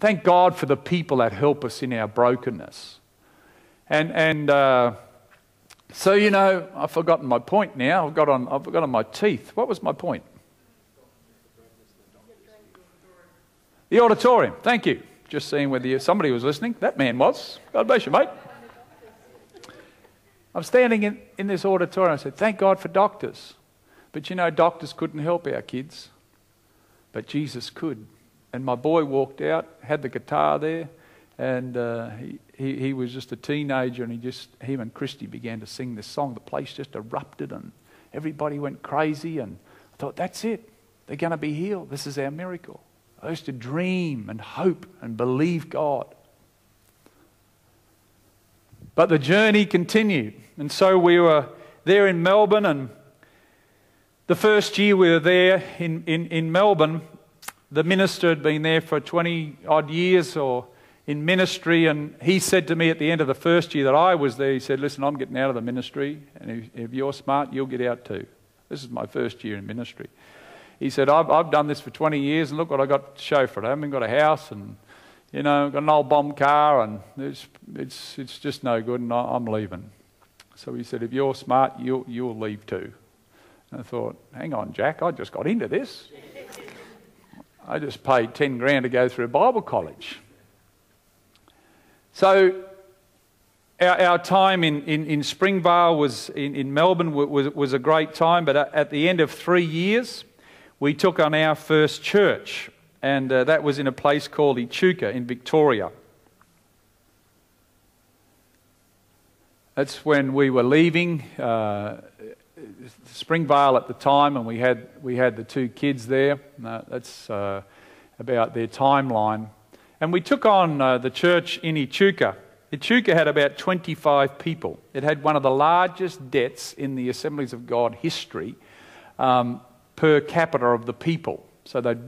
Thank God for the people that help us in our brokenness. So, you know, I've forgotten my point now. I've got on my teeth. What was my point? The auditorium. Thank you. Just seeing whether somebody was listening. That man was. God bless you, mate. I'm standing in this auditorium. I said, thank God for doctors. But you know, doctors couldn't help our kids. But Jesus could. And my boy walked out, had the guitar there, and he was just a teenager, and him and Christy began to sing this song. The place just erupted, and everybody went crazy, and I thought, that's it. They're going to be healed. This is our miracle. I used to dream and hope and believe God. But the journey continued, and so we were there in Melbourne, and the first year we were there in Melbourne, the minister had been there for 20 odd years or in ministry, and he said to me at the end of the first year that I was there, he said, listen, I'm getting out of the ministry, and if you're smart, you'll get out too. This is my first year in ministry. He said, I've done this for 20 years, and look what I got to show for it. I haven't got a house, and you know, got an old bomb car, and it's just no good, and I'm leaving. So he said, if you're smart, you'll leave too. And I thought, hang on, Jack, I just got into this. I just paid 10 grand to go through Bible college. So our time in Springvale was in Melbourne was a great time, but at the end of 3 years, we took on our first church, and that was in a place called Echuca in Victoria. That's when we were leaving Springvale at the time, and we had the 2 kids there. That's about their timeline. And we took on the church in Echuca. Echuca had about 25 people. It had one of the largest debts in the Assemblies of God history per capita of the people. So they'd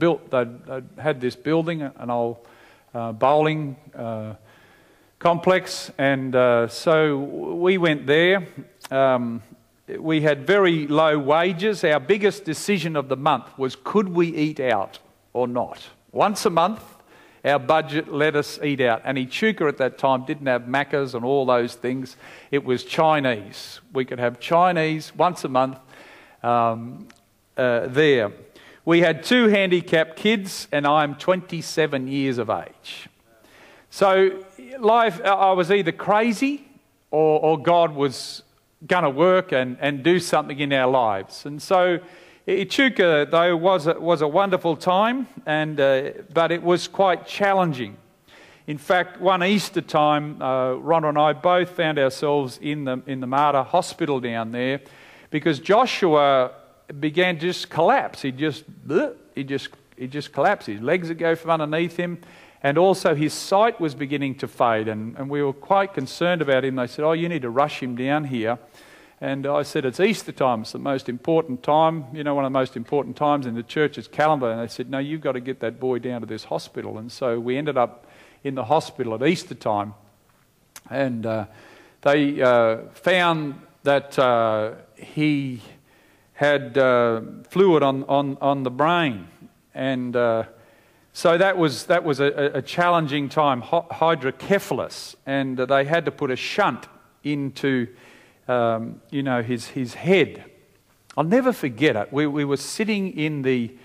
had this building, an old bowling complex, and so we went there. We had very low wages. Our biggest decision of the month was, could we eat out or not? Once a month, our budget let us eat out. And Echuca at that time didn't have Maccas and all those things. It was Chinese. We could have Chinese once a month there. We had 2 handicapped kids, and I'm 27 years of age. So life, I was either crazy or God was going to work and do something in our lives. And so Echuca, though, was a wonderful time, but it was quite challenging. In fact, one Easter time, Rhonda and I both found ourselves in the Mater Hospital down there, because Joshua began to just collapse. He just collapsed. His legs would go from underneath him, and also his sight was beginning to fade, and we were quite concerned about him. They said, oh, you need to rush him down here. And I said, it's Easter time, it's the most important time, you know, one of the most important times in the church's calendar. And they said, no, you've got to get that boy down to this hospital. And so we ended up in the hospital at Easter time, and they found that he had fluid on the brain, and so that was a challenging time, hydrocephalus, and they had to put a shunt into his head. I'll never forget it. We were sitting in the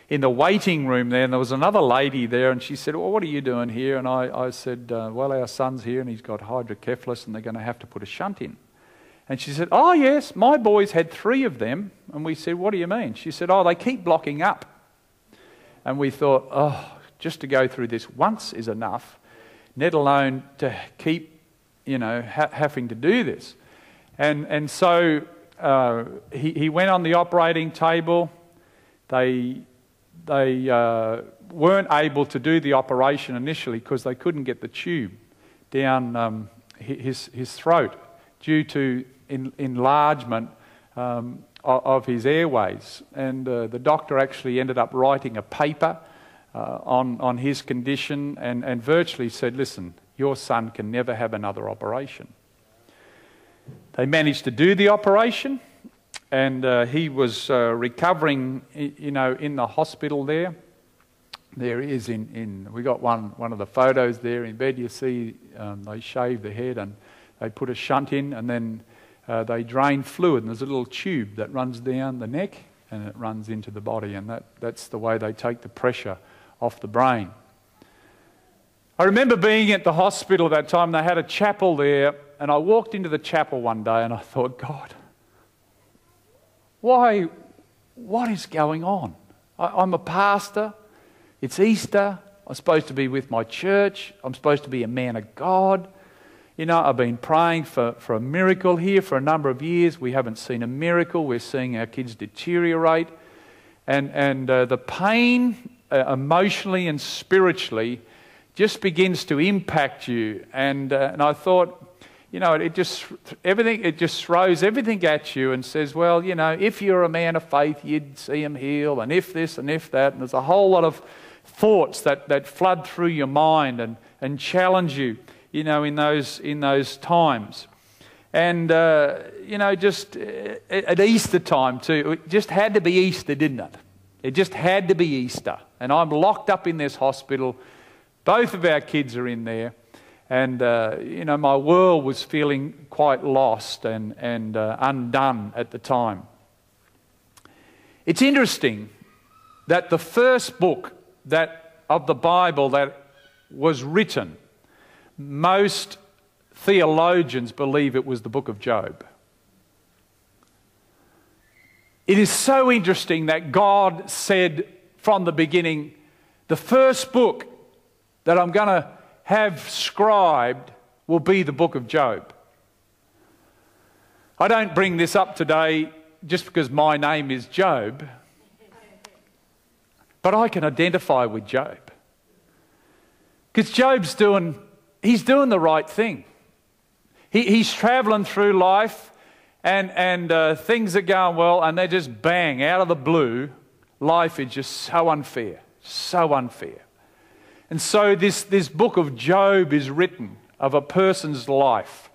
waiting room there, and there was another lady there, and she said, well, what are you doing here? And I said, well, our son's here, and he's got hydrocephalus, and they're going to have to put a shunt in. And she said, oh, yes, my boys had 3 of them. And we said, what do you mean? She said, oh, they keep blocking up. And we thought, oh, just to go through this once is enough, let alone to keep, having to do this. And so he went on the operating table. They weren't able to do the operation initially because they couldn't get the tube down his throat due to enlargement of his airways. And the doctor actually ended up writing a paper on his condition and virtually said, listen, your son can never have another operation. They managed to do the operation, and he was recovering, in the hospital there. There he is we got one of the photos there in bed. You see they shave the head and they put a shunt in, and then they drain fluid, and there's a little tube that runs down the neck and it runs into the body, and that's the way they take the pressure off the brain. I remember being at the hospital at that time. They had a chapel there, and I walked into the chapel one day and I thought, God, why? What is going on? I'm a pastor. It's Easter. I'm supposed to be with my church. I'm supposed to be a man of God. You know, I've been praying for a miracle here for a number of years. We haven't seen a miracle. We're seeing our kids deteriorate. And the pain, emotionally and spiritually, just begins to impact you. And I thought, you know, it just throws everything at you and says, well, you know, if you're a man of faith, you'd see him heal, and if this and if that. And there's a whole lot of thoughts that flood through your mind and challenge you, you know, in those times. And, you know, just at Easter time too, it just had to be Easter, didn't it? It just had to be Easter. And I'm locked up in this hospital. Both of our kids are in there. And, you know, my world was feeling quite lost and undone at the time. It's interesting that the first book of the Bible that was written, most theologians believe it was the book of Job. It is so interesting that God said from the beginning, the first book that I'm going to have scribed will be the book of Job. I don't bring this up today just because my name is Job, but I can identify with Job. Because Job's doing the right thing. He's travelling through life and things are going well, and they're just bang, out of the blue, life is just so unfair, so unfair. And so this book of Job is written of a person's life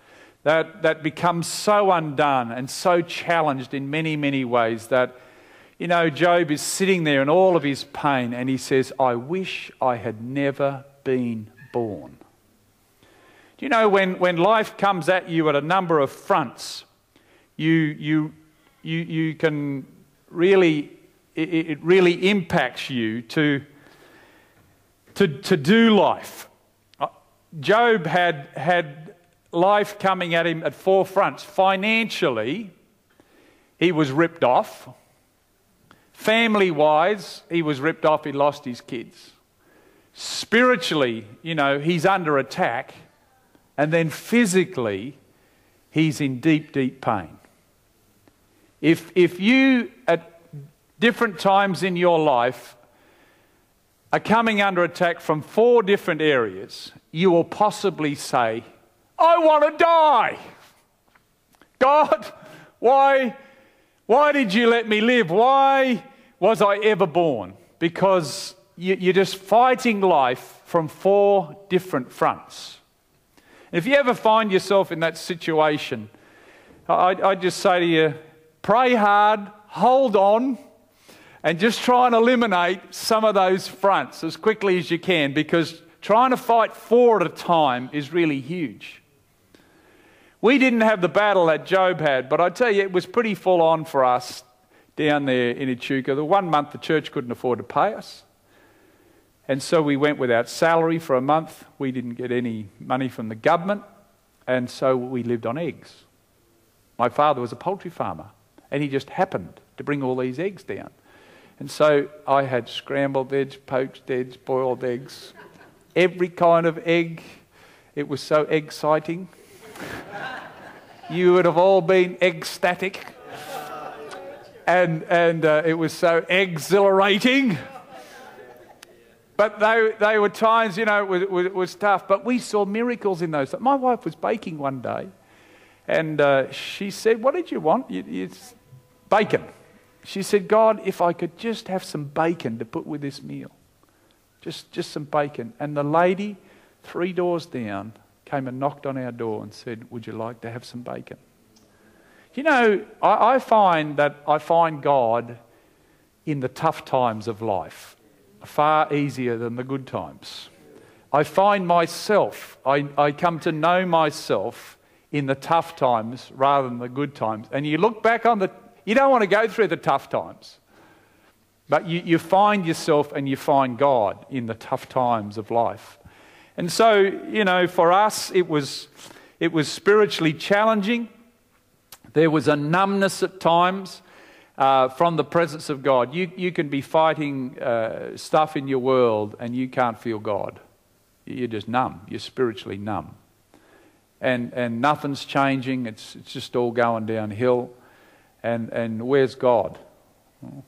that becomes so undone and so challenged in many, many ways that, you know, Job is sitting there in all of his pain and he says, I wish I had never been born. Do you know when life comes at you at a number of fronts, you can really, it really impacts you to do life. Job had life coming at him at four fronts. Financially, he was ripped off. Family-wise, he was ripped off. He lost his kids. Spiritually, you know, he's under attack. And then physically, he's in deep, deep pain. If you, at different times in your life, are coming under attack from four different areas, you will possibly say, I want to die. God, why did you let me live? Why was I ever born? Because you're just fighting life from four different fronts. If you ever find yourself in that situation, I just say to you, pray hard, hold on, and just try and eliminate some of those fronts as quickly as you can, because trying to fight four at a time is really huge. We didn't have the battle that Job had, but I tell you, it was pretty full on for us down there in Echuca. The 1 month the church couldn't afford to pay us. And so we went without salary for a month. We didn't get any money from the government. And so we lived on eggs. My father was a poultry farmer, and he just happened to bring all these eggs down. And so I had scrambled eggs, poached eggs, boiled eggs, every kind of egg. It was so exciting. You would have all been egg-static. And it was so exhilarating. But they were times, you know, it was tough. But we saw miracles in those. My wife was baking one day, and she said, what did you want? It's bacon. She said, God, if I could just have some bacon to put with this meal. Just some bacon. And the lady, 3 doors down, came and knocked on our door and said, would you like to have some bacon? You know, I find God in the tough times of life. far easier than the good times. I find myself, I come to know myself in the tough times rather than the good times. And you look back on you don't want to go through the tough times. But you find yourself and you find God in the tough times of life. And so, you know, for us, it was spiritually challenging. There was a numbness at times from the presence of God. You can be fighting stuff in your world and you can't feel God. You're just numb. You're spiritually numb. And nothing's changing. It's just all going downhill. And where's God? Well,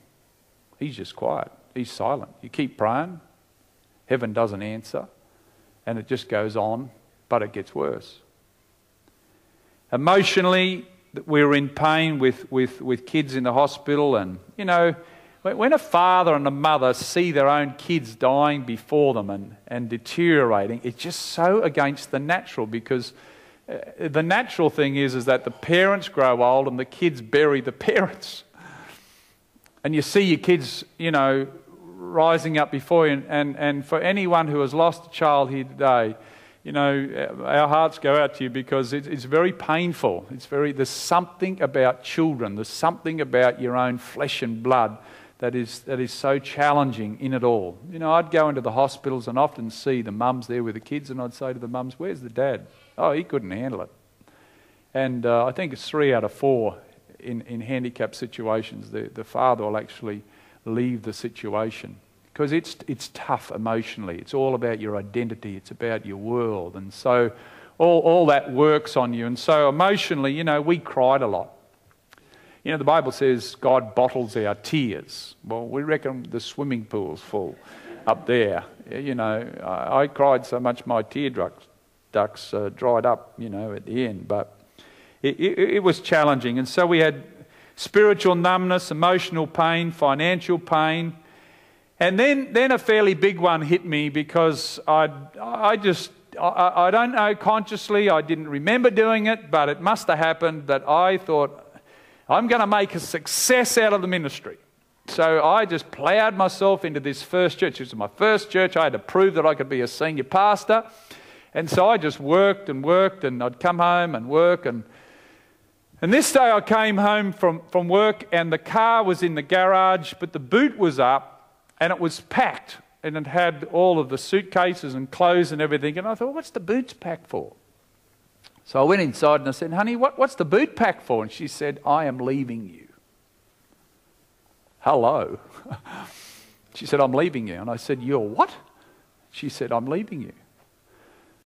He's just quiet. He's silent. You keep praying. Heaven doesn't answer. And it just goes on, but it gets worse. Emotionally, we were in pain with kids in the hospital. And, you know, when a father and a mother see their own kids dying before them and deteriorating, it's just so against the natural, because the natural thing is that the parents grow old and the kids bury the parents. And you see your kids, you know, rising up before you. And for anyone who has lost a child here today, you know, our hearts go out to you, because it's very painful. There's something about children. There's something about your own flesh and blood that is so challenging in it all. You know, I'd go into the hospitals and often see the mums there with the kids, and I'd say to the mums, "Where's the dad?" "Oh, he couldn't handle it." And I think it's 3 out of 4 in handicapped situations. The father will actually leave the situation, because it's tough emotionally. It's all about your identity. It's about your world. And so all that works on you. And so emotionally, you know, we cried a lot. You know, the Bible says God bottles our tears. Well, we reckon the swimming pool's full up there. You know, I cried so much my tear ducts dried up, you know, at the end. But it was challenging. And so we had spiritual numbness, emotional pain, financial pain. And then a fairly big one hit me, because I don't know, consciously, I didn't remember doing it, but it must have happened that I thought, I'm going to make a success out of the ministry. So I just ploughed myself into this first church. This was my first church. I had to prove that I could be a senior pastor. And so I just worked, and I'd come home and work. And this day I came home from work, and the car was in the garage, but the boot was up, and it was packed. And it had all of the suitcases and clothes and everything. And I thought, what's the boots packed for? So I went inside and I said, "Honey, what's the boot pack for?" And she said, "I am leaving you." Hello. She said, "I'm leaving you." And I said, "You're what?" She said, "I'm leaving you."